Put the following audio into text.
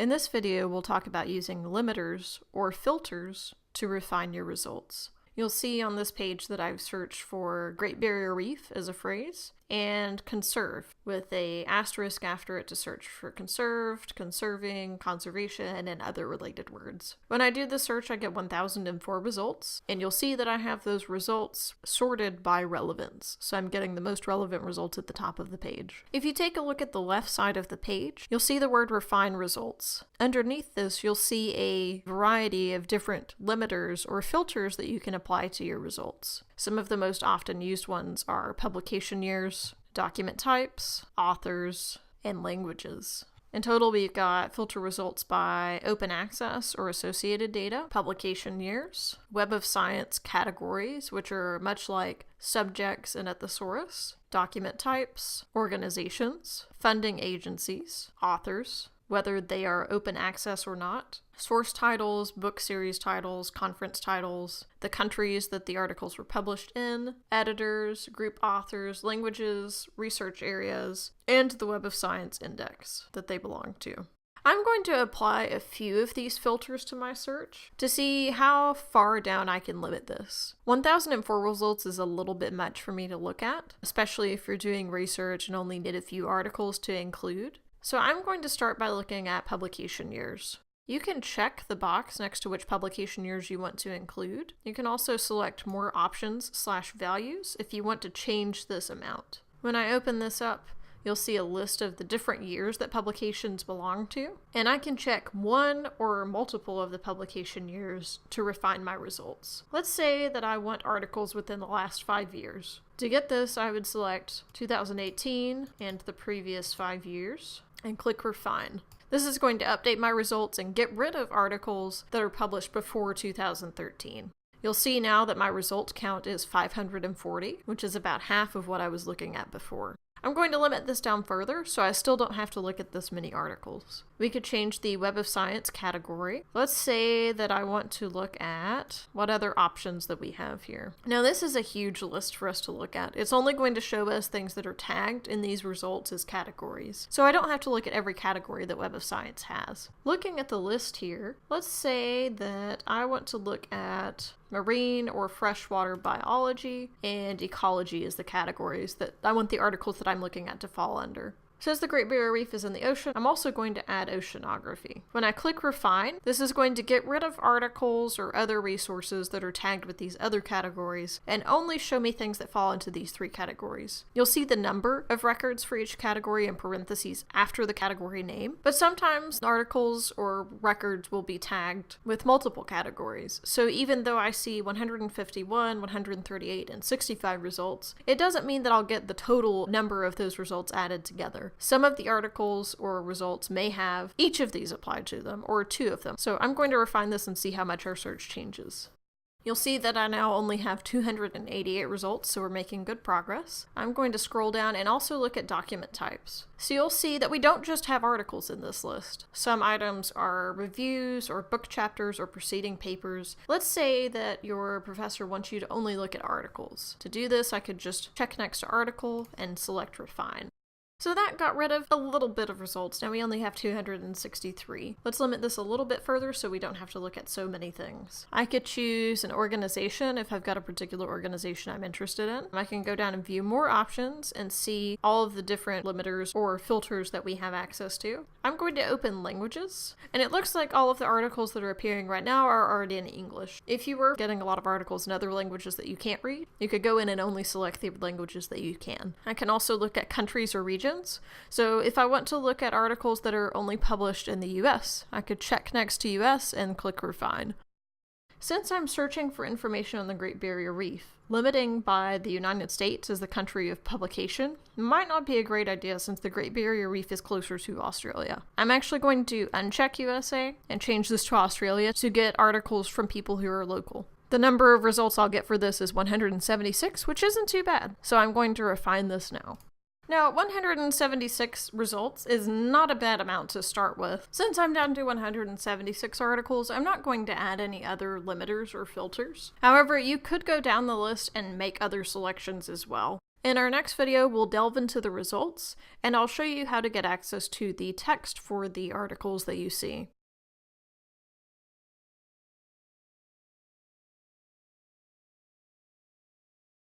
In this video, we'll talk about using limiters or filters to refine your results. You'll see on this page that I've searched for Great Barrier Reef as a phrase and conserve with a asterisk after it to search for conserved, conserving, conservation, and other related words. When I do the search, I get 1,004 results, and you'll see that I have those results sorted by relevance. So I'm getting the most relevant results at the top of the page. If you take a look at the left side of the page, you'll see the word refine results. Underneath this, you'll see a variety of different limiters or filters that you can apply to your results. Some of the most often used ones are publication years, document types, authors, and languages. In total, we've got filter results by open access or associated data, publication years, Web of Science categories, which are much like subjects and a thesaurus, document types, organizations, funding agencies, authors, whether they are open access or not, source titles, book series titles, conference titles, the countries that the articles were published in, editors, group authors, languages, research areas, and the Web of Science index that they belong to. I'm going to apply a few of these filters to my search to see how far down I can limit this. 1,004 results is a little bit much for me to look at, especially if you're doing research and only need a few articles to include. So I'm going to start by looking at publication years. You can check the box next to which publication years you want to include. You can also select more options/values if you want to change this amount. When I open this up, you'll see a list of the different years that publications belong to, and I can check one or multiple of the publication years to refine my results. Let's say that I want articles within the last 5 years. To get this, I would select 2018 and the previous 5 years, and click Refine. This is going to update my results and get rid of articles that are published before 2013. You'll see now that my result count is 540, which is about half of what I was looking at before. I'm going to limit this down further, so I still don't have to look at this many articles. We could change the Web of Science category. Let's say that I want to look at what other options that we have here. Now, this is a huge list for us to look at. It's only going to show us things that are tagged in these results as categories. So I don't have to look at every category that Web of Science has. Looking at the list here, let's say that I want to look at marine or freshwater biology, and ecology is the categories that I want the articles that I'm looking at to fall under. Since the Great Barrier Reef is in the ocean, I'm also going to add oceanography. When I click Refine, this is going to get rid of articles or other resources that are tagged with these other categories and only show me things that fall into these 3 categories. You'll see the number of records for each category in parentheses after the category name, but sometimes articles or records will be tagged with multiple categories. So even though I see 151, 138, and 65 results, it doesn't mean that I'll get the total number of those results added together. Some of the articles or results may have each of these applied to them, or 2 of them. So I'm going to refine this and see how much our search changes. You'll see that I now only have 288 results, so we're making good progress. I'm going to scroll down and also look at document types. So you'll see that we don't just have articles in this list. Some items are reviews or book chapters or preceding papers. Let's say that your professor wants you to only look at articles. To do this, I could just check next to article and select Refine. So that got rid of a little bit of results. Now we only have 263. Let's limit this a little bit further so we don't have to look at so many things. I could choose an organization if I've got a particular organization I'm interested in. I can go down and view more options and see all of the different limiters or filters that we have access to. I'm going to open languages, and it looks like all of the articles that are appearing right now are already in English. If you were getting a lot of articles in other languages that you can't read, you could go in and only select the languages that you can. I can also look at countries or regions. So if I want to look at articles that are only published in the US, I could check next to US and click Refine. Since I'm searching for information on the Great Barrier Reef, limiting by the United States as the country of publication might not be a great idea since the Great Barrier Reef is closer to Australia. I'm actually going to uncheck USA and change this to Australia to get articles from people who are local. The number of results I'll get for this is 176, which isn't too bad, so I'm going to refine this now. Now, 176 results is not a bad amount to start with. Since I'm down to 176 articles, I'm not going to add any other limiters or filters. However, you could go down the list and make other selections as well. In our next video, we'll delve into the results, and I'll show you how to get access to the text for the articles that you see.